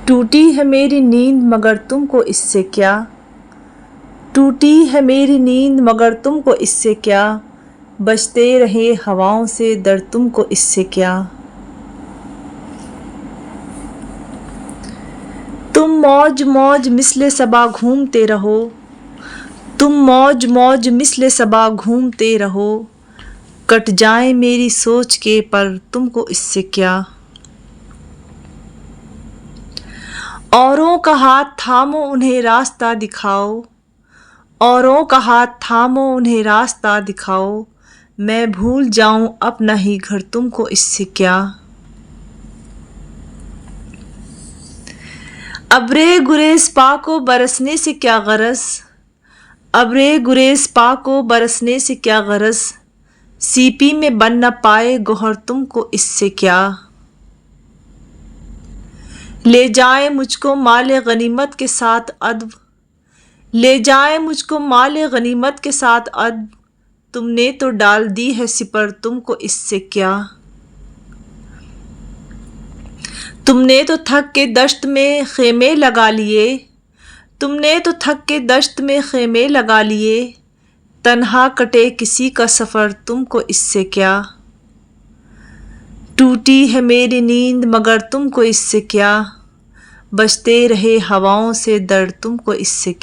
ٹوٹی ہے میری نیند مگر تم کو اس سے کیا، ٹوٹی ہے میری نیند مگر تم کو اس سے کیا، بجتے رہے ہواؤں سے درد تم کو اس سے کیا۔ تم موج موج مثل صبا گھومتے رہو، تم موج موج مثل صبا گھومتے رہو، کٹ جائیں میری سوچ کے پر تم کو اس سے کیا۔ اوروں کا ہاتھ تھامو انہیں راستہ دکھاؤ، اوروں کا ہاتھ تھامو انہیں راستہ دکھاؤ، میں بھول جاؤں اپنا ہی گھر تم کو اس سے کیا۔ ابرِ گریز پا کو برسنے سے کیا غرض، ابرِ گریز پا کو برسنے سے کیا غرض، سیپی میں بن نہ پائے گوہر تم کو اس سے کیا۔ لے جائیں مجھ کو مال غنیمت کے ساتھ عدو، لے جائیں مجھ کو مال غنیمت کے ساتھ عدو، تم نے تو ڈال دی ہے سپر تم کو اس سے کیا۔ تم نے تو تھک کے دشت میں خیمے لگا لیے، تم نے تو تھک کے دشت میں خیمے لگا لیے، تنہا کٹے کسی کا سفر تم کو اس سے کیا۔ ٹوٹی ہے میری نیند مگر تم کو اس سے کیا، بجتے رہے ہواؤں سے درد تم کو اس سے کیا۔